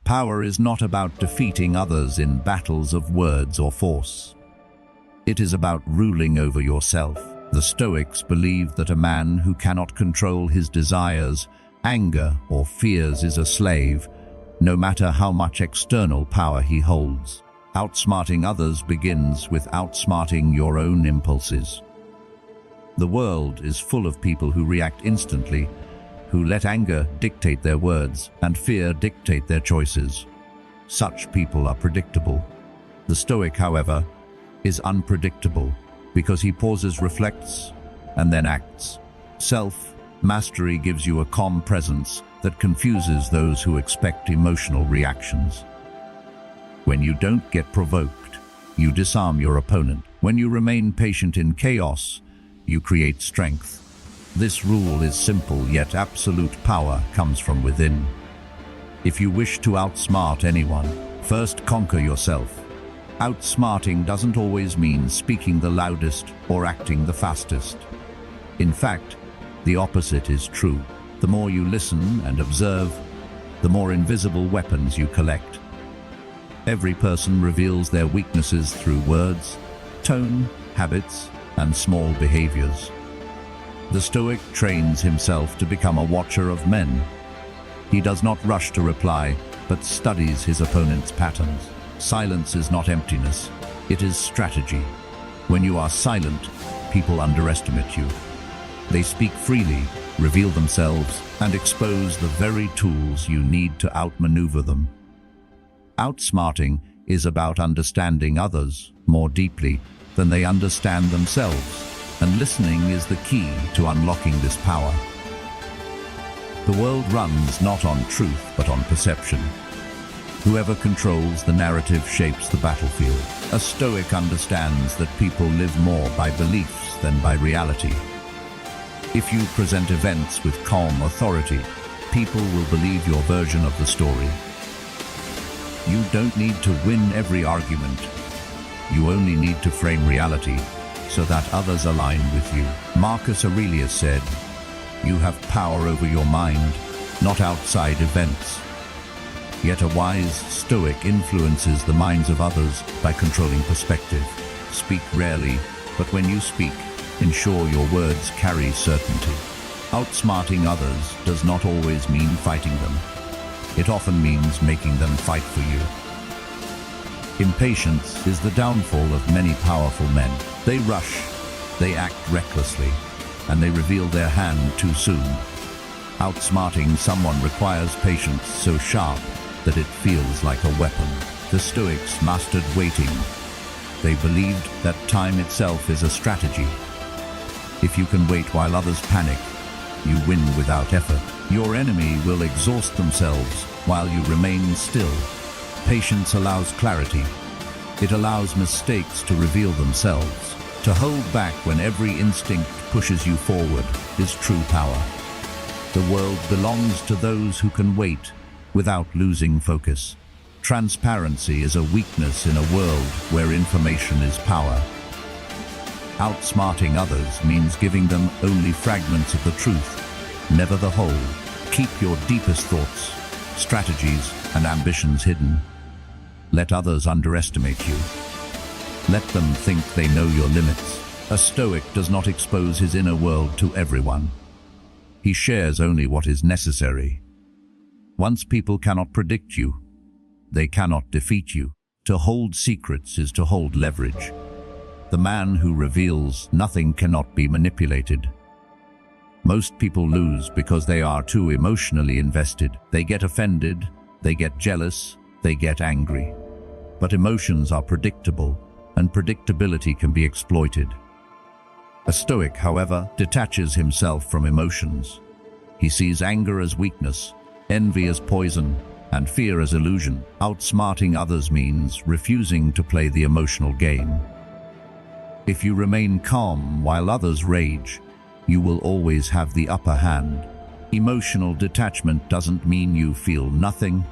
Power is not about defeating others in battles of words or force. It is about ruling over yourself. The Stoics believed that a man who cannot control his desires, anger, or fears is a slave, no matter how much external power he holds. Outsmarting others begins with outsmarting your own impulses. The world is full of people who react instantly, who let anger dictate their words and fear dictate their choices. Such people are predictable. The Stoic, however, is unpredictable because he pauses, reflects, and then acts. Self-mastery gives you a calm presence that confuses those who expect emotional reactions. When you don't get provoked, you disarm your opponent. When you remain patient in chaos, you create strength. This rule is simple, yet absolute power comes from within. If you wish to outsmart anyone, first conquer yourself. Outsmarting doesn't always mean speaking the loudest or acting the fastest. In fact, the opposite is true. The more you listen and observe, the more invisible weapons you collect. Every person reveals their weaknesses through words, tone, habits, and small behaviors. The Stoic trains himself to become a watcher of men. He does not rush to reply, but studies his opponent's patterns. Silence is not emptiness, it is strategy. When you are silent, people underestimate you. They speak freely, reveal themselves, and expose the very tools you need to outmaneuver them. Outsmarting is about understanding others more deeply than they understand themselves, and listening is the key to unlocking this power. The world runs not on truth, but on perception. Whoever controls the narrative shapes the battlefield. A Stoic understands that people live more by beliefs than by reality. If you present events with calm authority, people will believe your version of the story. You don't need to win every argument. You only need to frame reality so that others align with you. Marcus Aurelius said, "You have power over your mind, not outside events." Yet a wise Stoic influences the minds of others by controlling perspective. Speak rarely, but when you speak, ensure your words carry certainty. Outsmarting others does not always mean fighting them. It often means making them fight for you. Impatience is the downfall of many powerful men. They rush, they act recklessly, and they reveal their hand too soon. Outsmarting someone requires patience so sharp that it feels like a weapon. The Stoics mastered waiting. They believed that time itself is a strategy. If you can wait while others panic, you win without effort. Your enemy will exhaust themselves while you remain still. Patience allows clarity. It allows mistakes to reveal themselves. To hold back when every instinct pushes you forward is true power. The world belongs to those who can wait without losing focus. Transparency is a weakness in a world where information is power. Outsmarting others means giving them only fragments of the truth, never the whole. Keep your deepest thoughts, strategies, and ambitions hidden. Let others underestimate you. Let them think they know your limits. A Stoic does not expose his inner world to everyone. He shares only what is necessary. Once people cannot predict you, they cannot defeat you. To hold secrets is to hold leverage. The man who reveals nothing cannot be manipulated. Most people lose because they are too emotionally invested. They get offended, they get jealous, they get angry. But emotions are predictable, and predictability can be exploited. A Stoic, however, detaches himself from emotions. He sees anger as weakness, envy as poison, and fear as illusion. Outsmarting others means refusing to play the emotional game. If you remain calm while others rage, you will always have the upper hand. Emotional detachment doesn't mean you feel nothing.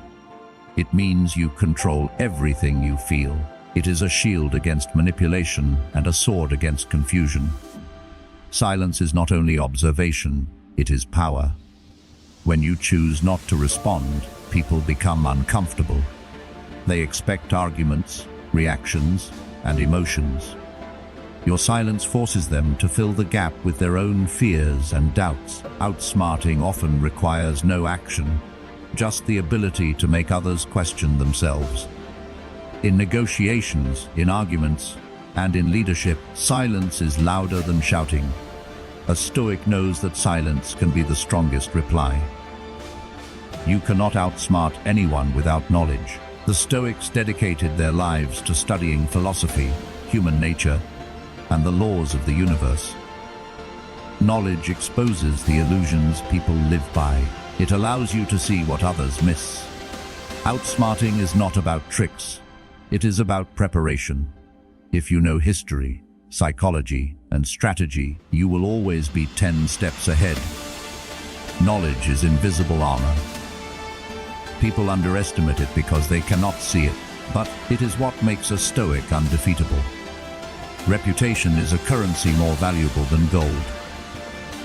It means you control everything you feel. It is a shield against manipulation and a sword against confusion. Silence is not only observation, it is power. When you choose not to respond, people become uncomfortable. They expect arguments, reactions, and emotions. Your silence forces them to fill the gap with their own fears and doubts. Outsmarting often requires no action, just the ability to make others question themselves. In negotiations, in arguments, and in leadership, silence is louder than shouting. A Stoic knows that silence can be the strongest reply. You cannot outsmart anyone without knowledge. The Stoics dedicated their lives to studying philosophy, human nature, and the laws of the universe. Knowledge exposes the illusions people live by. It allows you to see what others miss. Outsmarting is not about tricks. It is about preparation. If you know history, psychology, and strategy, you will always be 10 steps ahead. Knowledge is invisible armor. People underestimate it because they cannot see it, but it is what makes a Stoic undefeatable. Reputation is a currency more valuable than gold.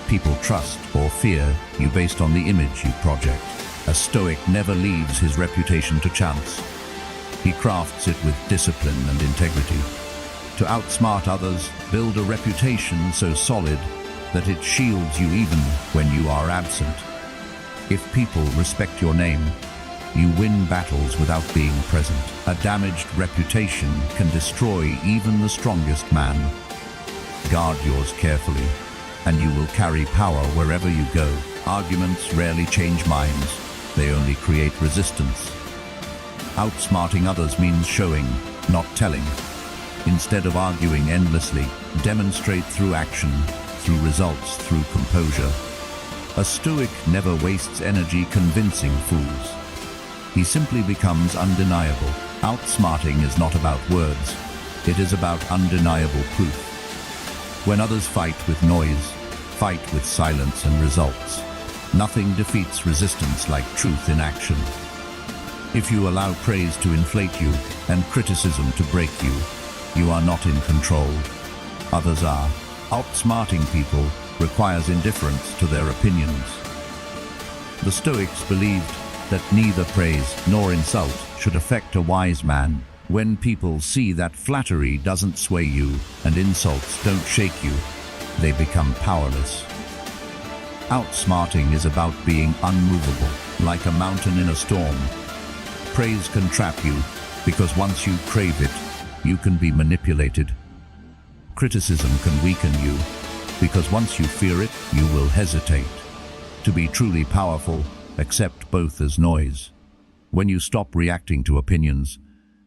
People trust or fear you based on the image you project. A Stoic never leaves his reputation to chance. He crafts it with discipline and integrity. To outsmart others, build a reputation so solid that it shields you even when you are absent. If people respect your name, you win battles without being present. A damaged reputation can destroy even the strongest man. Guard yours carefully, and you will carry power wherever you go. Arguments rarely change minds. They only create resistance. Outsmarting others means showing, not telling. Instead of arguing endlessly, demonstrate through action, through results, through composure. A Stoic never wastes energy convincing fools. He simply becomes undeniable. Outsmarting is not about words. It is about undeniable proof. When others fight with noise, fight with silence and results. Nothing defeats resistance like truth in action. If you allow praise to inflate you and criticism to break you, you are not in control. Others are. Outsmarting people requires indifference to their opinions. The Stoics believed that neither praise nor insult should affect a wise man. When people see that flattery doesn't sway you and insults don't shake you, they become powerless. Outsmarting is about being unmovable, like a mountain in a storm. Praise can trap you, because once you crave it, you can be manipulated. Criticism can weaken you, because once you fear it, you will hesitate. To be truly powerful, accept both as noise. When you stop reacting to opinions,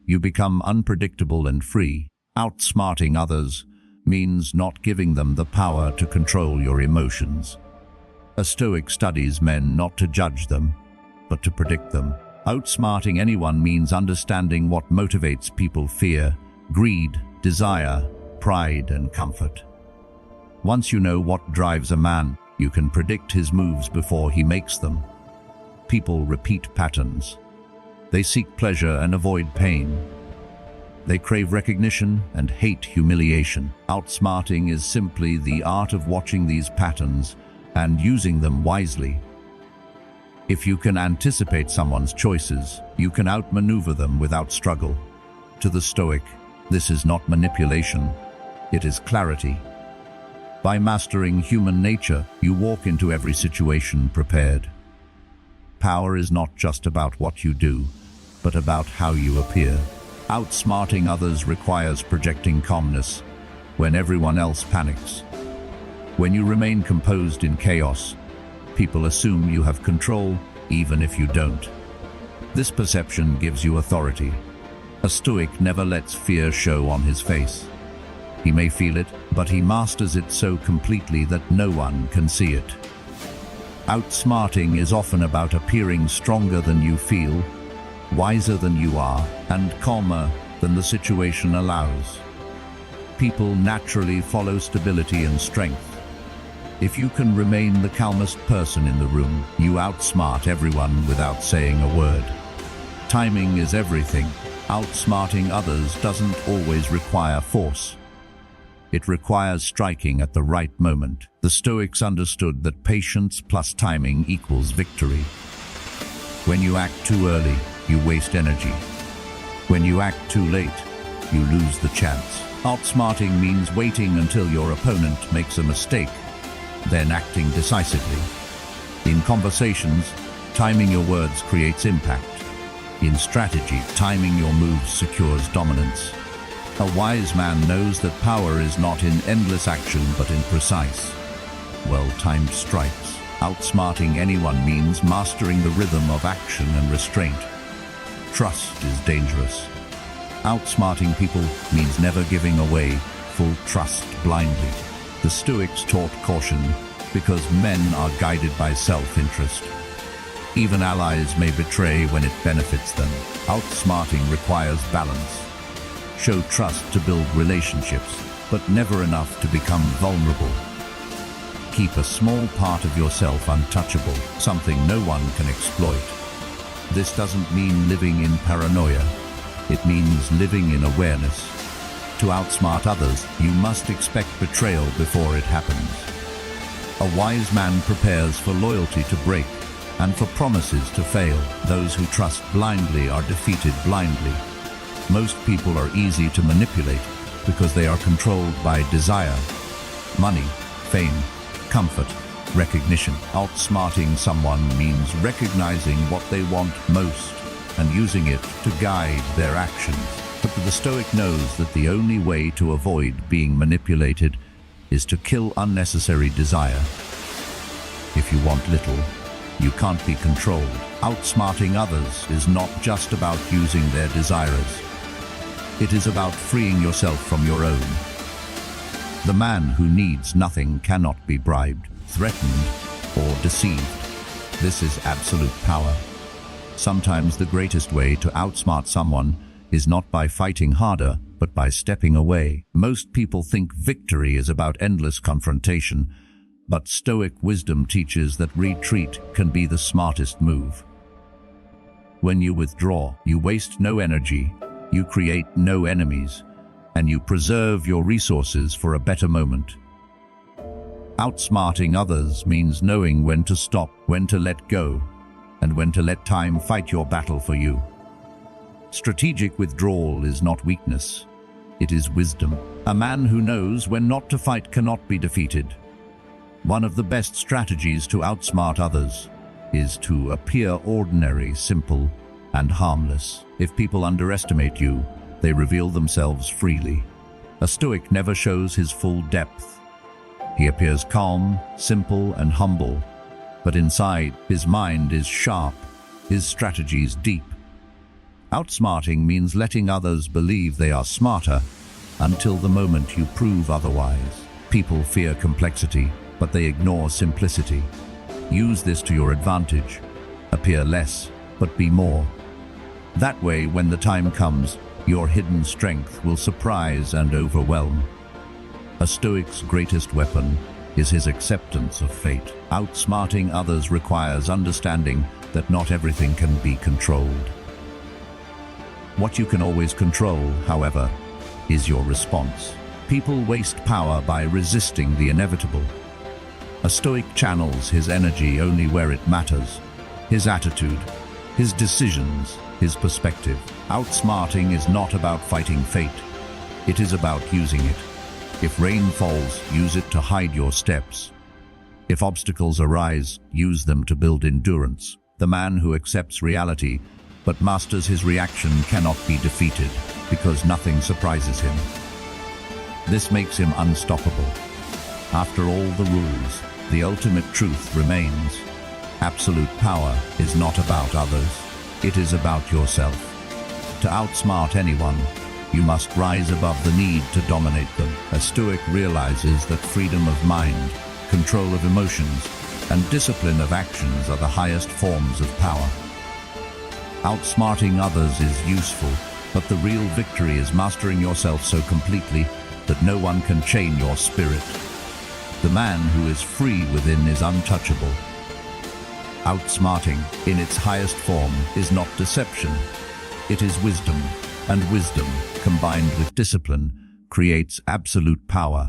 you become unpredictable and free. Outsmarting others means not giving them the power to control your emotions. A Stoic studies men not to judge them, but to predict them. Outsmarting anyone means understanding what motivates people: fear, greed, desire, pride, and comfort. Once you know what drives a man, you can predict his moves before he makes them. People repeat patterns. They seek pleasure and avoid pain. They crave recognition and hate humiliation. Outsmarting is simply the art of watching these patterns and using them wisely. If you can anticipate someone's choices, you can outmaneuver them without struggle. To the Stoic, this is not manipulation, it is clarity. By mastering human nature, you walk into every situation prepared. Power is not just about what you do, but about how you appear. Outsmarting others requires projecting calmness when everyone else panics. When you remain composed in chaos, people assume you have control, even if you don't. This perception gives you authority. A Stoic never lets fear show on his face. He may feel it, but he masters it so completely that no one can see it. Outsmarting is often about appearing stronger than you feel, wiser than you are, and calmer than the situation allows. People naturally follow stability and strength. If you can remain the calmest person in the room, you outsmart everyone without saying a word. Timing is everything. Outsmarting others doesn't always require force. It requires striking at the right moment. The Stoics understood that patience plus timing equals victory. When you act too early, you waste energy. When you act too late, you lose the chance. Outsmarting means waiting until your opponent makes a mistake, then acting decisively. In conversations, timing your words creates impact. In strategy, timing your moves secures dominance. A wise man knows that power is not in endless action but in precise, well-timed strikes. Outsmarting anyone means mastering the rhythm of action and restraint. Trust is dangerous. Outsmarting people means never giving away full trust blindly. The Stoics taught caution because men are guided by self-interest. Even allies may betray when it benefits them. Outsmarting requires balance. Show trust to build relationships, but never enough to become vulnerable. Keep a small part of yourself untouchable, something no one can exploit. This doesn't mean living in paranoia. It means living in awareness. To outsmart others, you must expect betrayal before it happens. A wise man prepares for loyalty to break and for promises to fail. Those who trust blindly are defeated blindly. Most people are easy to manipulate because they are controlled by desire, money, fame, comfort, recognition. Outsmarting someone means recognizing what they want most and using it to guide their actions. But the Stoic knows that the only way to avoid being manipulated is to kill unnecessary desire. If you want little, you can't be controlled. Outsmarting others is not just about using their desires. It is about freeing yourself from your own. The man who needs nothing cannot be bribed, threatened, or deceived. This is absolute power. Sometimes the greatest way to outsmart someone is not by fighting harder, but by stepping away. Most people think victory is about endless confrontation, but Stoic wisdom teaches that retreat can be the smartest move. When you withdraw, you waste no energy, you create no enemies, and you preserve your resources for a better moment. Outsmarting others means knowing when to stop, when to let go, and when to let time fight your battle for you. Strategic withdrawal is not weakness, it is wisdom. A man who knows when not to fight cannot be defeated. One of the best strategies to outsmart others is to appear ordinary, simple, and harmless. If people underestimate you, they reveal themselves freely. A Stoic never shows his full depth. He appears calm, simple, and humble, but inside, his mind is sharp, his strategies deep. Outsmarting means letting others believe they are smarter until the moment you prove otherwise. People fear complexity, but they ignore simplicity. Use this to your advantage. Appear less, but be more. That way, when the time comes, your hidden strength will surprise and overwhelm. A Stoic's greatest weapon is his acceptance of fate. Outsmarting others requires understanding that not everything can be controlled. What you can always control, however, is your response. People waste power by resisting the inevitable. A Stoic channels his energy only where it matters. His attitude, his decisions, his perspective. Outsmarting is not about fighting fate. It is about using it. If rain falls, use it to hide your steps. If obstacles arise, use them to build endurance. The man who accepts reality but masters his reaction cannot be defeated because nothing surprises him. This makes him unstoppable. After all the rules, the ultimate truth remains. Absolute power is not about others. It is about yourself. To outsmart anyone, you must rise above the need to dominate them. A Stoic realizes that freedom of mind, control of emotions, and discipline of actions are the highest forms of power. Outsmarting others is useful, but the real victory is mastering yourself so completely that no one can chain your spirit. The man who is free within is untouchable. Outsmarting, in its highest form, is not deception. It is wisdom, and wisdom, combined with discipline, creates absolute power.